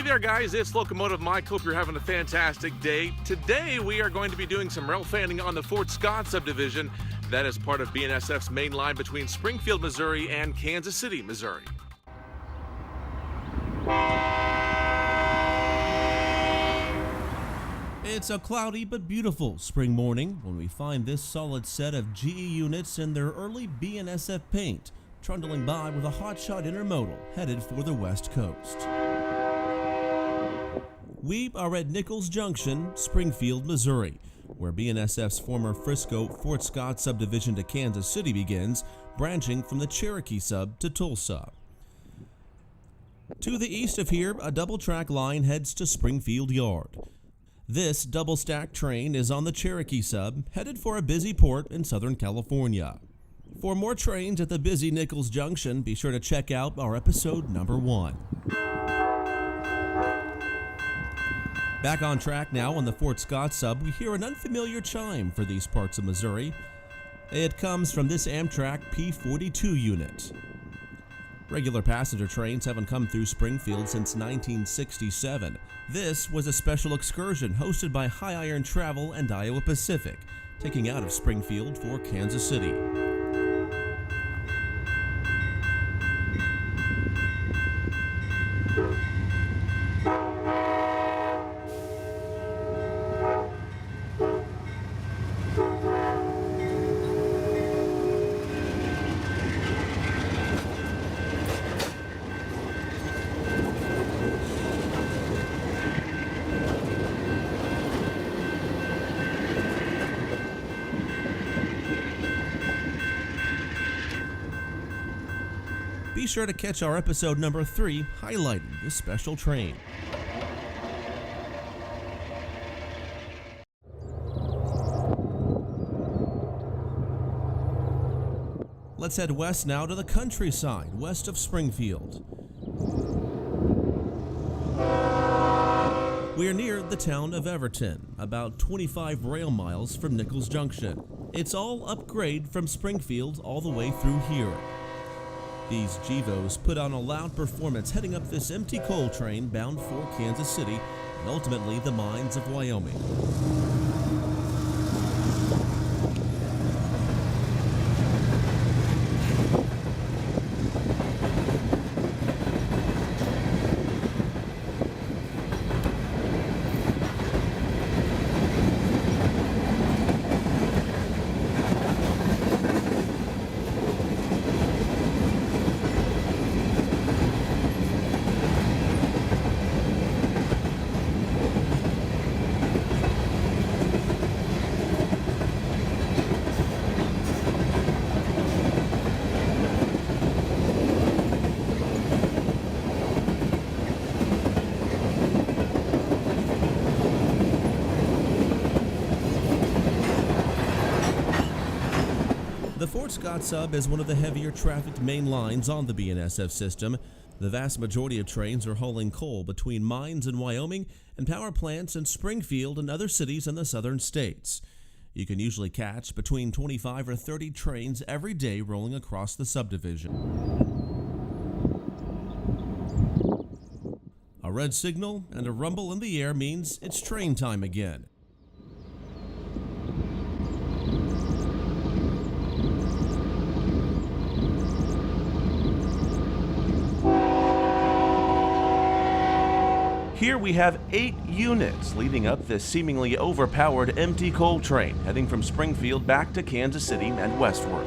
there, guys. It's Locomotive Mike. Hope you're having a fantastic day. Today, we are going to be doing some rail fanning on the Fort Scott subdivision. That is part of BNSF's main line between Springfield, Missouri and Kansas City, Missouri. It's a cloudy but beautiful spring morning when we find this solid set of GE units in their early BNSF paint, trundling by with a hotshot intermodal headed for the West Coast. We are at Nichols Junction, Springfield, Missouri, where BNSF's former Frisco Fort Scott subdivision to Kansas City begins, branching from the Cherokee sub to Tulsa. To the east of here, a double-track line heads to Springfield Yard. This double-stack train is on the Cherokee sub, headed for a busy port in Southern California. For more trains at the busy Nichols Junction, be sure to check out our episode number 1. Back on track now on the Fort Scott sub, we hear an unfamiliar chime for these parts of Missouri. It comes from this Amtrak P42 unit. Regular passenger trains haven't come through Springfield since 1967. This was a special excursion hosted by High Iron Travel and Iowa Pacific, taking out of Springfield for Kansas City. Be sure to catch our episode number 3 highlighting this special train. Let's head west now to the countryside west of Springfield. We are near the town of Everton, about 25 rail miles from Nichols Junction. It's all upgrade from Springfield all the way through here. These GEVOs put on a loud performance heading up this empty coal train bound for Kansas City and ultimately the mines of Wyoming. The Fort Scott sub is one of the heavier trafficked main lines on the BNSF system. The vast majority of trains are hauling coal between mines in Wyoming and power plants in Springfield and other cities in the southern states. You can usually catch between 25 or 30 trains every day rolling across the subdivision. A red signal and a rumble in the air means it's train time again. Here we have 8 units leading up this seemingly overpowered empty coal train heading from Springfield back to Kansas City and westward.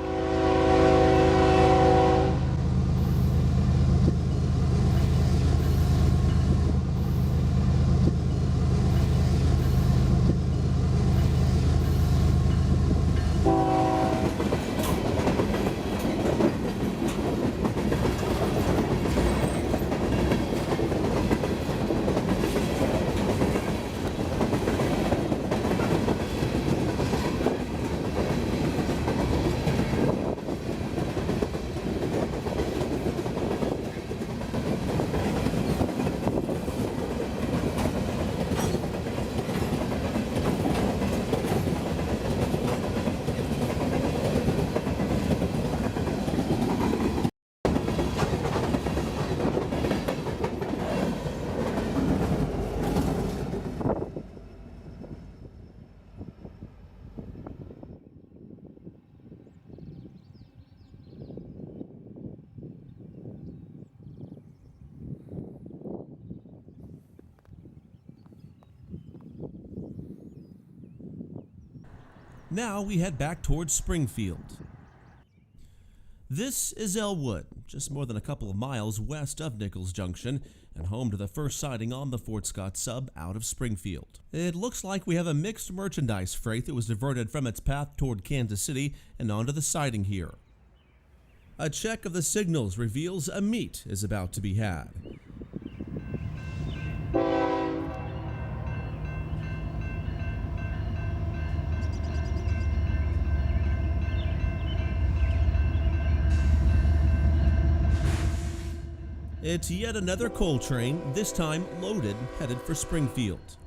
Now we head back towards Springfield. This is Elwood, just more than a couple of miles west of Nichols Junction, and home to the first siding on the Fort Scott sub out of Springfield. It looks like we have a mixed merchandise freight that was diverted from its path toward Kansas City and onto the siding here. A check of the signals reveals a meet is about to be had. It's yet another coal train, this time loaded, headed for Springfield.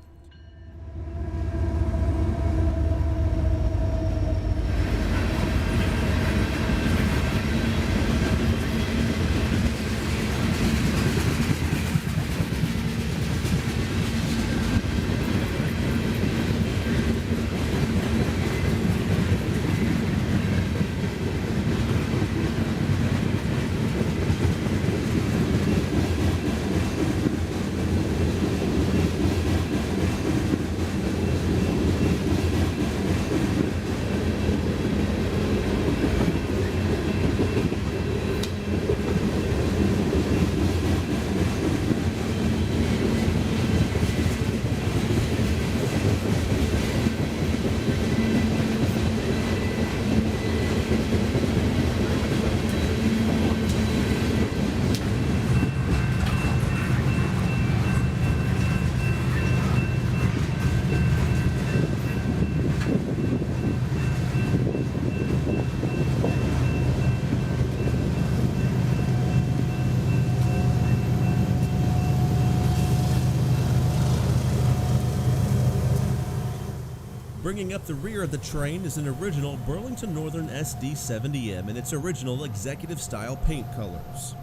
Bringing up the rear of the train is an original Burlington Northern SD70M in its original executive style paint colors.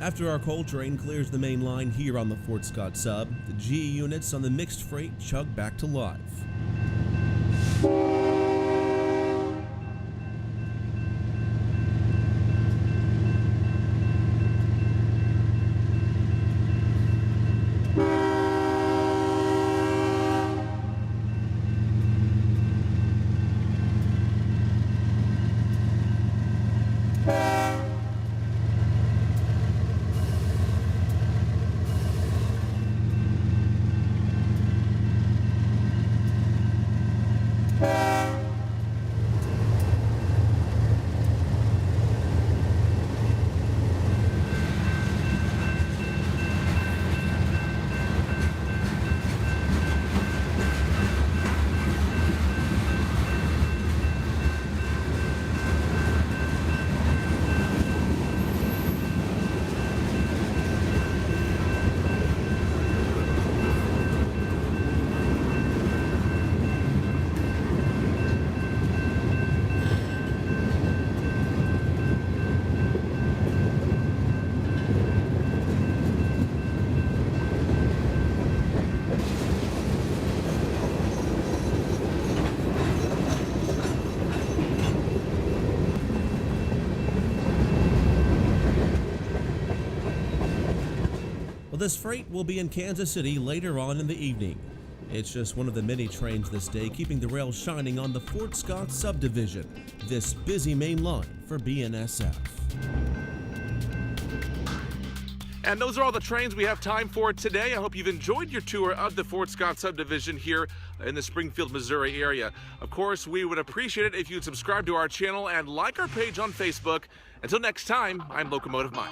After our coal train clears the main line here on the Fort Scott sub, the GE units on the mixed freight chug back to life. Well, this freight will be in Kansas City later on in the evening. It's just one of the many trains this day keeping the rail shining on the Fort Scott Subdivision, this busy main line for BNSF. And those are all the trains we have time for today. I hope you've enjoyed your tour of the Fort Scott Subdivision here in the Springfield, Missouri area. Of course, we would appreciate it if you'd subscribe to our channel and like our page on Facebook. Until next time, I'm Locomotive Mike.